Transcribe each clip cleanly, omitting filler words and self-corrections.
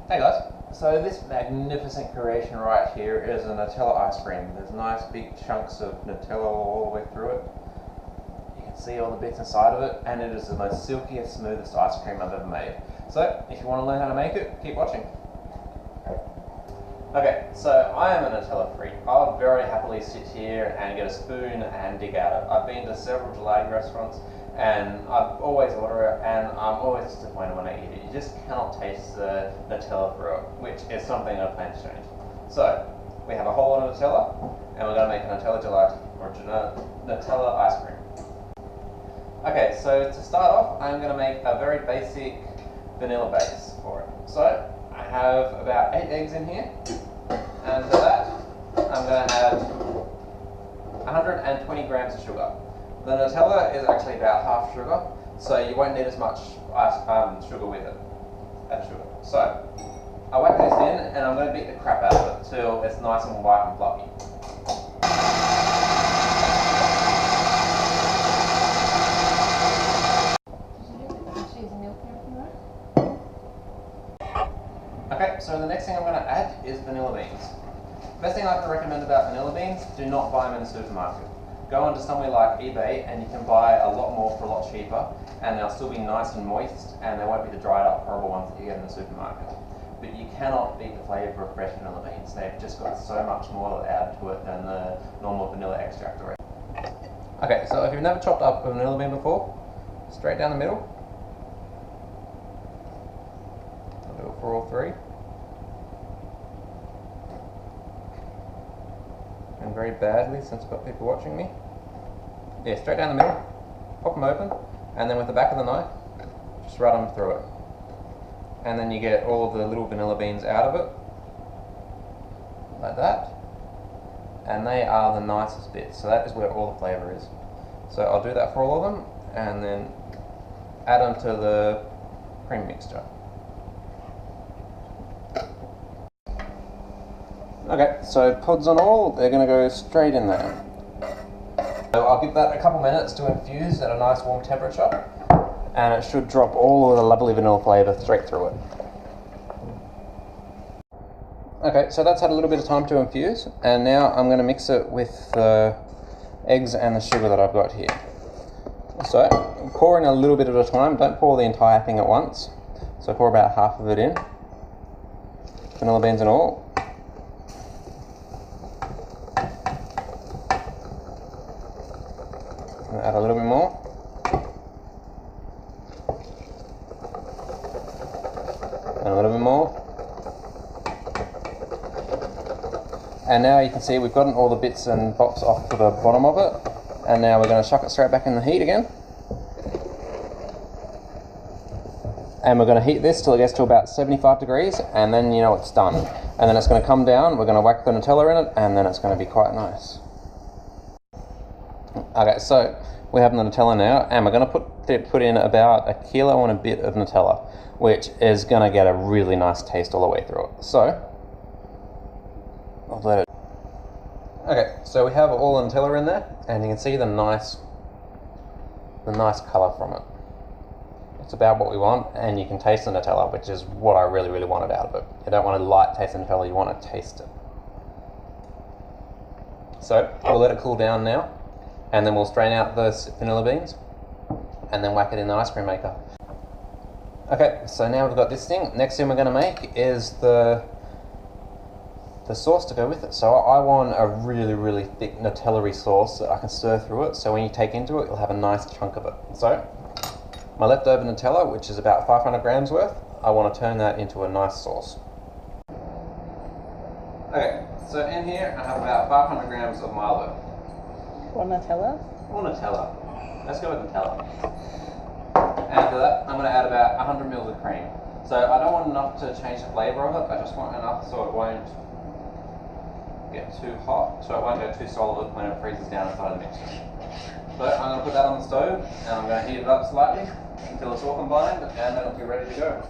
Hey guys, so this magnificent creation right here is a Nutella ice cream. There's nice big chunks of Nutella all the way through it. You can see all the bits inside of it, and it is the most silkiest, smoothest ice cream I've ever made. So if you want to learn how to make it, keep watching. Okay, so I am a Nutella freak. I'll very happily sit here and get a spoon and dig at it. I've been to several gelati restaurants and I've always order it, and I'm always disappointed when I eat it. You just cannot taste the Nutella through it, which is something I plan to change. So we have a whole lot of Nutella, and we're going to make a Nutella gelati, or Nutella ice cream. Okay, so to start off, I'm going to make a very basic vanilla base for it. So I have about 8 eggs in here, and for that I'm going to add 120 grams of sugar. The Nutella is actually about half sugar, so you won't need as much sugar with it as sugar. So I whack this in, and I'm going to beat the crap out of it till it's nice and white and fluffy. Okay, so the next thing I'm going to add is vanilla beans. Best thing I can recommend about vanilla beans, do not buy them in the supermarket. Go onto somewhere like eBay and you can buy a lot more for a lot cheaper, and they'll still be nice and moist, and they won't be the dried up horrible ones that you get in the supermarket. But you cannot beat the flavour of fresh vanilla beans. They've just got so much more added to it than the normal vanilla extract already. Okay, so if you've never chopped up a vanilla bean before, straight down the middle. I'll do it for all 3. And very badly, since I've got people watching me. Yeah, straight down the middle, pop them open, and then with the back of the knife, just run them through it. And then you get all of the little vanilla beans out of it, like that. And they are the nicest bits, so that is where all the flavour is. So I'll do that for all of them, and then add them to the cream mixture. Okay, so pods on all, they're going to go straight in there. So I'll give that a couple minutes to infuse at a nice warm temperature, and it should drop all of the lovely vanilla flavour straight through it. Okay, so that's had a little bit of time to infuse, and now I'm going to mix it with the eggs and the sugar that I've got here. So pour in a little bit at a time, don't pour the entire thing at once. So pour about half of it in, vanilla beans and all. Add a little bit more. And a little bit more. And now you can see we've gotten all the bits and bobs off to the bottom of it. And now we're going to chuck it straight back in the heat again. And we're going to heat this till it gets to about 75 degrees, and then you know it's done. And then it's going to come down, we're going to whack the Nutella in it, and then it's going to be quite nice. Okay, so we have the Nutella now, and we're going to put in about 1 kilo and a bit of Nutella, which is going to get a really nice taste all the way through it. So I'll let it. Okay, so we have all the Nutella in there, and you can see the nice colour from it. It's about what we want, and you can taste the Nutella, which is what I really wanted out of it. You don't want a light taste of Nutella, you want to taste it. So we'll let it cool down now, and then we'll strain out the vanilla beans, and then whack it in the ice cream maker. Okay, so now we've got this thing. Next thing we're going to make is the sauce to go with it. So I want a really thick Nutella-y sauce that I can stir through it, so when you take into it, you'll have a nice chunk of it. So my leftover Nutella, which is about 500 grams worth, I want to turn that into a nice sauce. Okay, so in here I have about 500 grams of Milo. Or Nutella? Or Nutella. Let's go with Nutella. And to that, I'm going to add about 100 ml of cream. So I don't want enough to change the flavour of it, I just want enough so it won't get too hot, so it won't go too solid when it freezes down inside the mixture. So I'm going to put that on the stove, and I'm going to heat it up slightly until it's all combined, and then it'll be ready to go.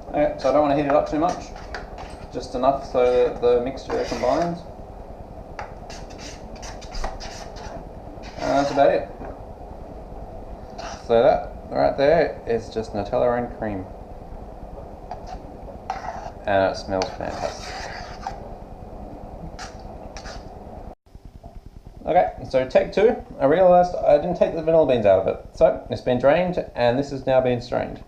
Okay, so I don't want to heat it up too much, just enough so that the mixture combines. And that's about it. So that right there is just Nutella and cream. and it smells fantastic. Okay, so take 2. I realised I didn't take the vanilla beans out of it. So it's been drained and this has now been strained.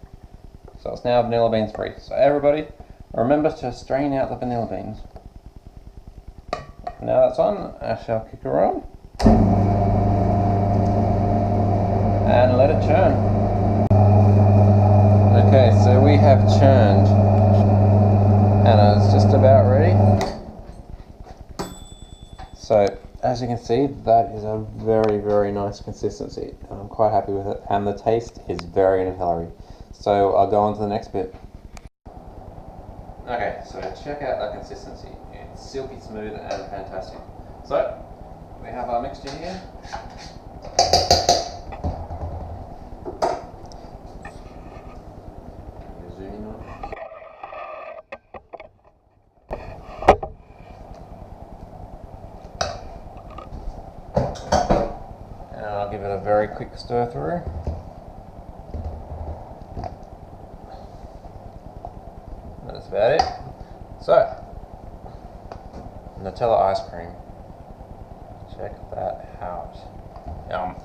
So it's now vanilla beans free. So everybody, remember to strain out the vanilla beans. Now that's on, I shall kick her on. And let it churn. Okay, so we have churned. And it's just about ready. So, as you can see, that is a very, very nice consistency. And I'm quite happy with it. And the taste is very Nutella-y. So I'll go on to the next bit. Okay, so check out that consistency. It's silky smooth and fantastic. So, we have our mixture here. Zoom in on it. And I'll give it a very quick stir through. That's about it. So, Nutella ice cream. Check that out. Yum.